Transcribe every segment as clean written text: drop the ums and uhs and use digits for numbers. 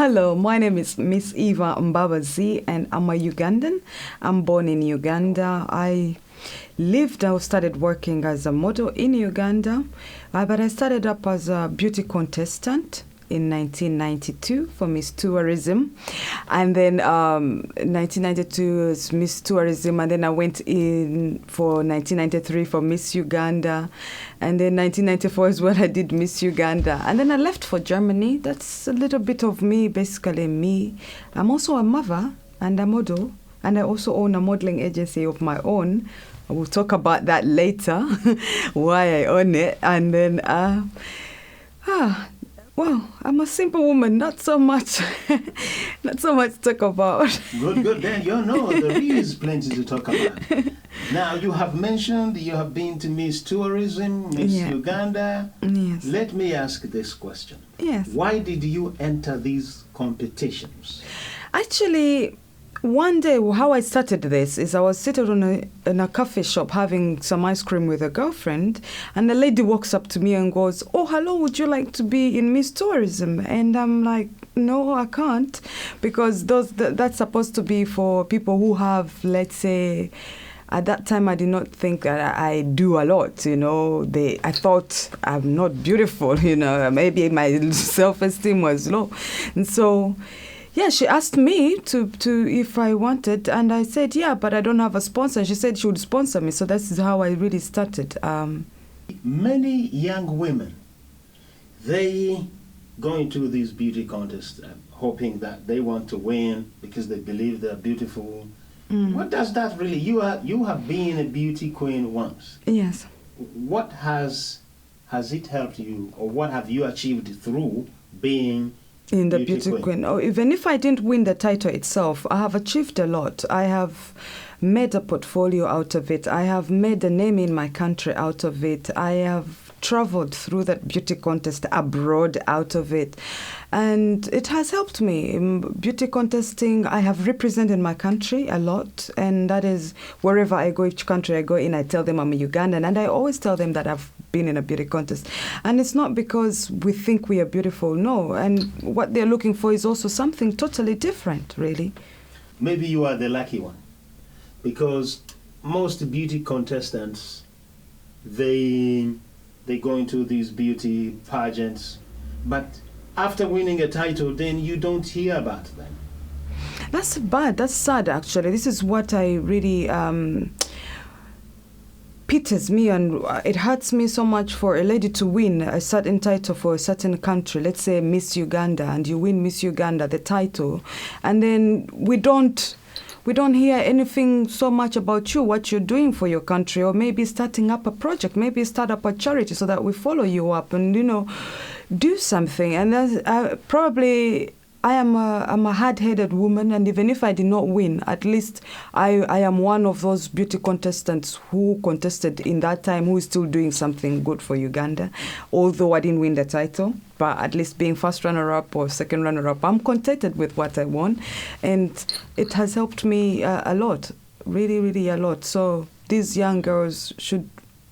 Hello, my name is Miss Eva Mbabazi and I'm a Ugandan. I'm born in Uganda. I started working as a model in Uganda, but I started up as a beauty contestant in 1992 for Miss Tourism, and then 1992 was Miss Tourism, and then I went in for 1993 for Miss Uganda, and then 1994 is when I did Miss Uganda, and then I left for Germany. That's a little bit of me, basically me. I'm also a mother and a model, and I also own a modeling agency of my own. I will talk about that later, why I own it, and then well, I'm a simple woman, not so much to talk about. Good. Then there is plenty to talk about. Now, you have mentioned you have been to Miss Tourism, Miss Uganda. Yes. Let me ask this question. Yes. Why did you enter these competitions? Actually, one day, how I started this is I was sitting in a coffee shop having some ice cream with a girlfriend, and the lady walks up to me and goes, "Oh, hello, would you like to be in Miss Tourism?" And I'm like, "No, I can't," because that's supposed to be for people who have, let's say, at that time, I did not think that I do a lot, I thought I'm not beautiful, maybe my self-esteem was low. And so, yeah, she asked me to if I wanted, and I said, yeah, but I don't have a sponsor. She said she would sponsor me, so that's how I really started. Many young women, they go into these beauty contests hoping that they want to win because they believe they're beautiful. What does that really? You have been a beauty queen once. Yes. What has it helped you, or what have you achieved through being in the beauty queen? Oh, even if I didn't win the title itself, I have achieved a lot. I have made a portfolio out of it. I have made a name in my country out of it. I have traveled through that beauty contest abroad out of it. And it has helped me. In beauty contesting, I have represented my country a lot. And that is wherever I go, each country I go in, I tell them I'm a Ugandan. And I always tell them that I've been in a beauty contest. And it's not because we think we are beautiful, no. And what they're looking for is also something totally different, really. Maybe you are the lucky one. Because most beauty contestants, they go into these beauty pageants, but after winning a title, then you don't hear about them. That's bad. That's sad, actually. This is what I really pities me, and it hurts me so much for a lady to win a certain title for a certain country. Let's say Miss Uganda, and you win Miss Uganda, the title, and then we don't hear anything so much about you, what you're doing for your country, or maybe starting up a project, maybe start up a charity so that we follow you up and, do something. And that's probably, I'm a hard-headed woman, and even if I did not win, at least I am one of those beauty contestants who contested in that time, who is still doing something good for Uganda, although I didn't win the title. But at least being first runner-up or second runner-up, I'm contented with what I won. And it has helped me a lot, really, really a lot. So these young girls should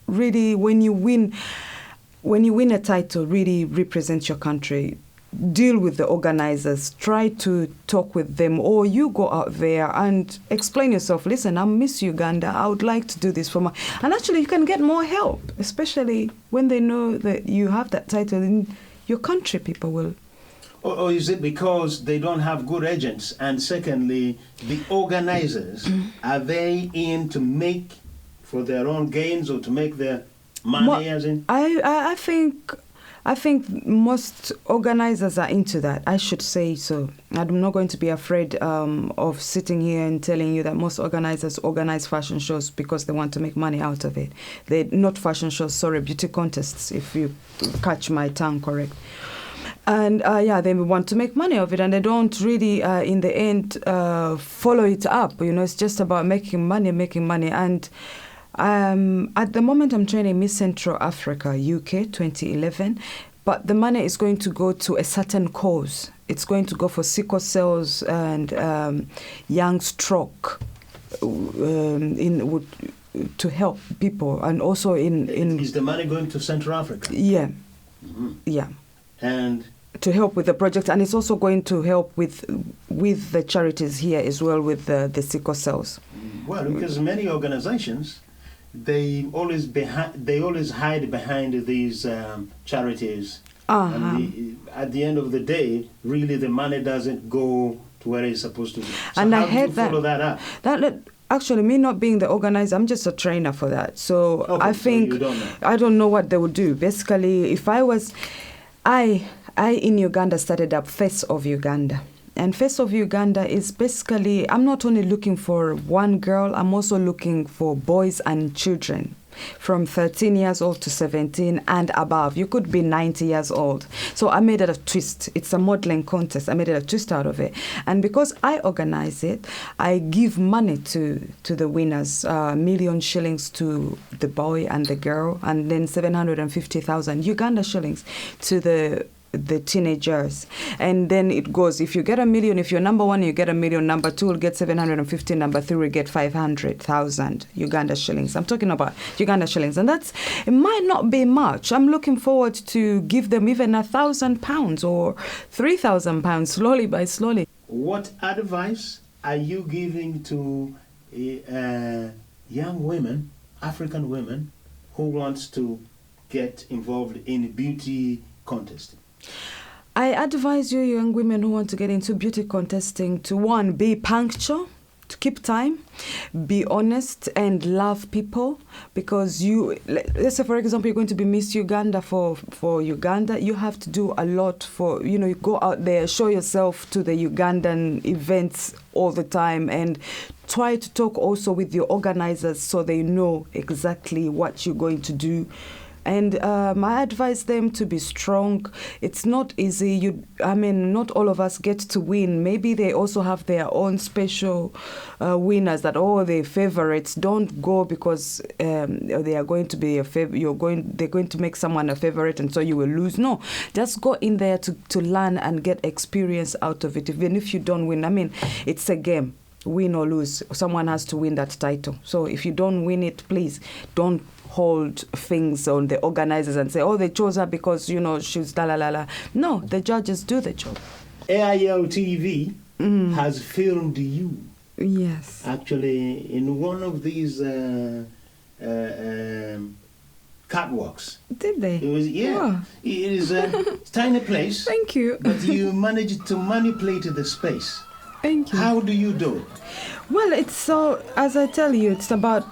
really, when you win a title, really represent your country. Deal with the organizers, try to talk with them, or you go out there and explain yourself. Listen, I'm Miss Uganda. I would like to do this for my... And actually, you can get more help, especially when they know that you have that title in your country, people will. Or is it because they don't have good agents? And secondly, the organizers, are they in to make for their own gains or to make their money, as in? I think most organizers are into that. I should say so. I'm not going to be afraid of sitting here and telling you that most organizers organize fashion shows because they want to make money out of it. They're not fashion shows, sorry, beauty contests, if you catch my tongue correct. And they want to make money of it, and they don't really, in the end, follow it up. It's just about making money. And at the moment, I'm training Miss Central Africa, UK, 2011. But the money is going to go to a certain cause. It's going to go for sickle cells and young stroke to help people. And also in... Is the money going to Central Africa? Yeah. Mm-hmm. Yeah. And to help with the project, and it's also going to help with the charities here as well with the sickle cells. Well, because many organizations, they always hide behind these charities. And at the end of the day, really the money doesn't go to where it's supposed to go. So and how I heard do you follow that up? That actually, me not being the organizer, I'm just a trainer for that. So Okay, I think so you don't know. I don't know what they would do. Basically, if I in Uganda started up Face of Uganda. And Face of Uganda is basically, I'm not only looking for one girl, I'm also looking for boys and children from 13 years old to 17 and above. You could be 90 years old. So I made it a twist. It's a modeling contest. I made it a twist out of it. And because I organize it, I give money to the winners, million shillings to the boy and the girl, and then 750,000 Uganda shillings to the teenagers. And then it goes, if you get a million, if you're number one, you get a million, number two will get 750, number three will get 500,000 Uganda shillings. I'm talking about Uganda shillings. And it might not be much. I'm looking forward to give them even £1,000 or £3,000 slowly by slowly. What advice are you giving to young women, African women, who wants to get involved in beauty contesting? I advise you young women who want to get into beauty contesting to, one, be punctual, to keep time, be honest, and love people. Because let's say, for example, you're going to be Miss Uganda for Uganda, you have to do a lot for, you go out there, show yourself to the Ugandan events all the time, and try to talk also with your organizers so they know exactly what you're going to do. And I advise them to be strong. It's not easy. Not all of us get to win. Maybe they also have their own special winners that, they're favorites. Don't go because they are going to be they're going to make someone a favorite and so you will lose. No, just go in there to learn and get experience out of it. Even if you don't win, it's a game. Win or lose, someone has to win that title. So if you don't win it, please don't hold things on the organizers and say, they chose her because, she's la la la la. No, the judges do the job. AIL TV has filmed you. Yes. Actually, in one of these catwalks. Did they? It was, yeah. Oh. It is a tiny place. Thank you. But you managed to manipulate the space. Thank you. How do you do it? Well, as I tell you, it's about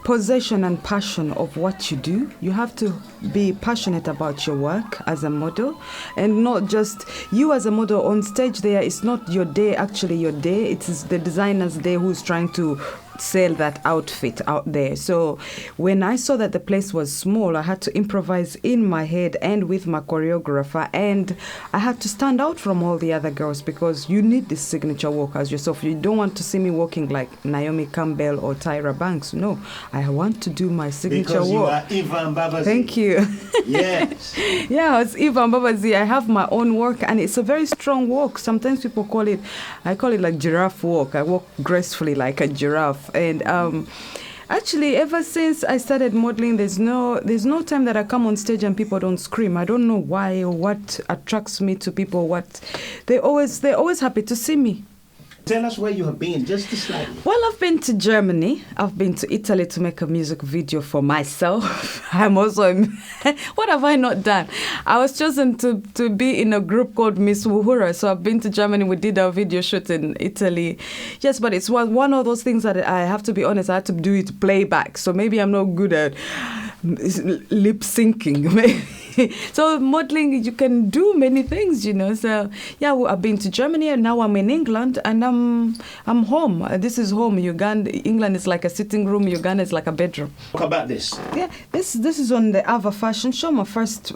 possession and passion of what you do. You have to be passionate about your work as a model, and not just you as a model on stage there. It's not your day, actually your day. It is the designer's day who's trying to sell that outfit out there. So when I saw that the place was small, I had to improvise in my head and with my choreographer, and I had to stand out from all the other girls because you need this signature walk as yourself. You don't want to see me walking like Naomi Campbell or Tyra Banks. No, I want to do my signature walk. Because you are Eva Mbabazi. Thank you. Yes. Yeah, it's Eva Mbabazi. I have my own work, and it's a very strong walk. Sometimes people I call it like giraffe walk. I walk gracefully like a giraffe. And actually, ever since I started modeling, there's no time that I come on stage and people don't scream. I don't know why or what attracts me to people. They're always happy to see me. Tell us where you have been, just slightly. Well, I've been to Germany. I've been to Italy to make a music video for myself. I'm also... What have I not done? I was chosen to be in a group called Miss Wuhura. So I've been to Germany. We did our video shoot in Italy. Yes, but it's one of those things that I have to be honest, I had to do it playback. So maybe I'm not good at lip syncing. Maybe. So modeling, you can do many things, So yeah, I've been to Germany and now I'm in England and I'm home. This is home. England is like a sitting room. Uganda is like a bedroom. Talk about this. Yeah, this is on the EVA fashion show. My first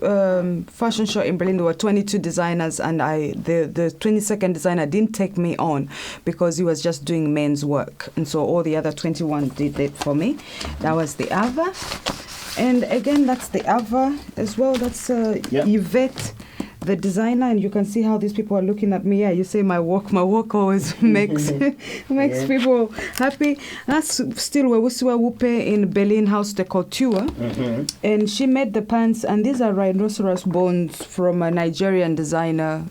fashion show in Berlin. There were 22 designers, and the 22nd designer didn't take me on because he was just doing men's work, and so all the other 21 did it for me. That was the EVA. And again, that's the EVA as well. That's Yvette. the designer, and you can see how these people are looking at me. Yeah, you say my work always makes people happy. That's still Wewusiwa Wupe in Berlin House de Couture, and she made the pants, and these are rhinoceros bones from a Nigerian designer.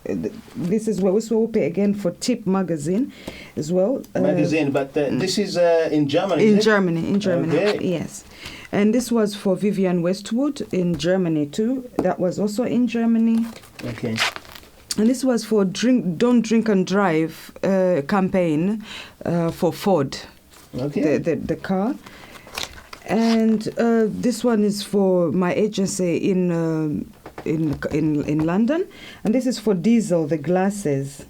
This is Wewusiwa Wupe again for Tip magazine as well. Magazine, but this is in Germany. In Germany, Okay. yes. And this was for Vivienne Westwood in Germany too. That was also in Germany. Okay. And this was for Don't Drink and Drive campaign for Ford, Okay. the car. And this one is for my agency in London. And this is for Diesel, the glasses.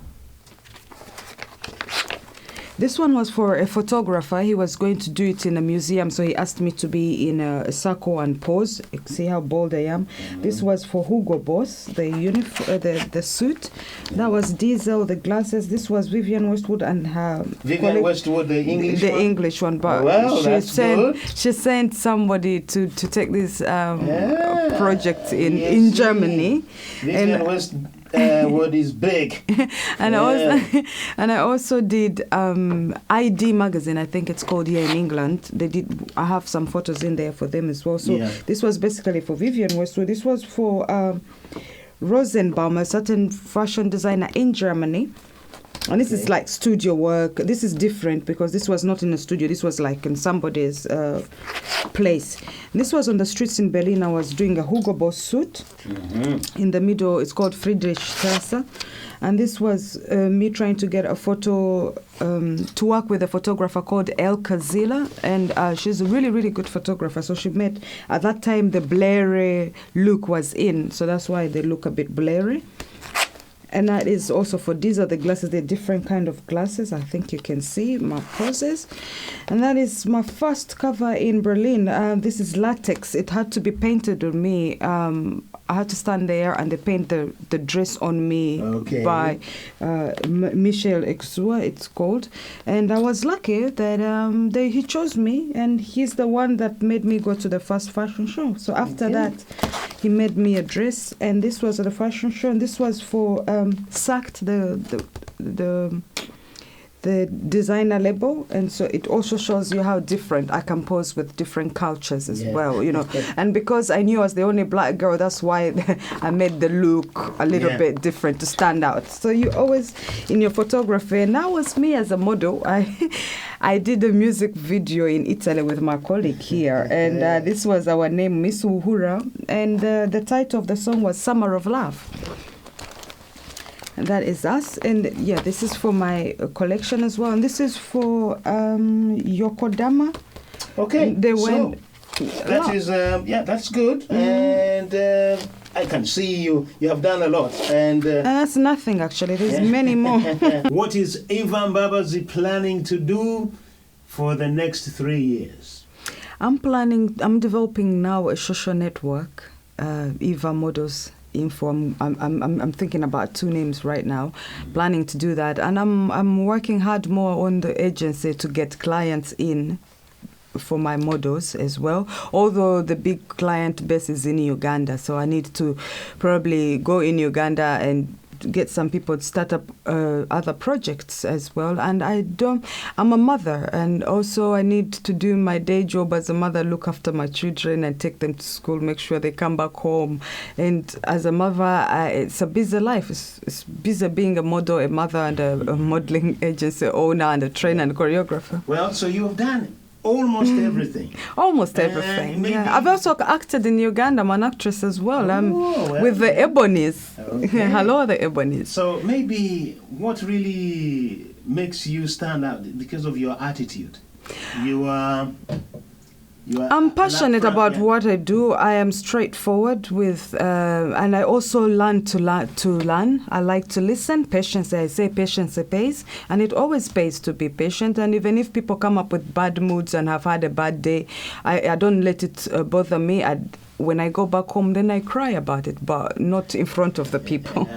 This one was for a photographer. He was going to do it in a museum, so he asked me to be in a circle and pose. See how bold I am. This was for Hugo Boss, the suit. That was Diesel, the glasses. This was Vivienne Westwood and her Vivienne Westwood, the English one? The English one, but she sent somebody to take this project in Germany. Vivienne Westwood is big. And I also did ID magazine, I think it's called, here in England. I have some photos in there for them as well. So this was basically for Vivienne Westwood. This was for Rosenbaum, a certain fashion designer in Germany. And this is like studio work. This is different because this was not in a studio. This was like in somebody's place. And this was on the streets in Berlin. I was doing a Hugo Boss suit. In the middle, it's called Friedrichstrasse. And this was me trying to get a photo, to work with a photographer called Elke Ziller. And she's a really, really good photographer. So she made, at that time, the blurry look was in. So that's why they look a bit blurry. And that is also for these are the glasses. They're different kind of glasses. I think you can see my poses. And that is my first cover in Berlin. This is latex. It had to be painted on me. I had to stand there and they paint the dress on me by Michel Exua, it's called. And I was lucky that he chose me, and he's the one that made me go to the first fashion show. So after that, he made me a dress, and this was at the fashion show, and this was for Sacked, the designer label. And so it also shows you how different I can pose with different cultures as well, you know. And because I knew I was the only black girl, that's why I made the look a little bit different to stand out. So you always, in your photography, and that was me as a model. I did a music video in Italy with my colleague here, and this was our name, Miss Uhura, and the title of the song was Summer of Love. And that is us, and this is for my collection as well, and this is for Yokodama. Okay, they went. That is that's good, and I can see you have done a lot, and that's nothing actually. There's many more. What is Eva Mbabazi planning to do for the next 3 years? I'm developing now a social network, Eva Models Info. I'm thinking about 2 names right now, planning to do that, and I'm working hard more on the agency to get clients in for my models as well, although the big client base is in Uganda, so I need to probably go in Uganda and get some people to start up other projects as well. And I'm a mother, and also I need to do my day job as a mother, look after my children and take them to school, make sure they come back home. And as a mother, it's a busy life. It's busy being a model, a mother, and a modeling agency owner, and a trainer and choreographer. Well, so you have done almost everything. Almost everything. I've also acted in Uganda. I'm an actress as well. With the Ebonies. Okay. Hello, the Ebonies. So maybe what really makes you stand out because of your attitude? I'm passionate about what I do. I am straightforward with, and I also learn to learn. I like to listen. Patience, I say patience pays, and it always pays to be patient. And even if people come up with bad moods and have had a bad day, I don't let it bother me. When I go back home, then I cry about it, but not in front of the people.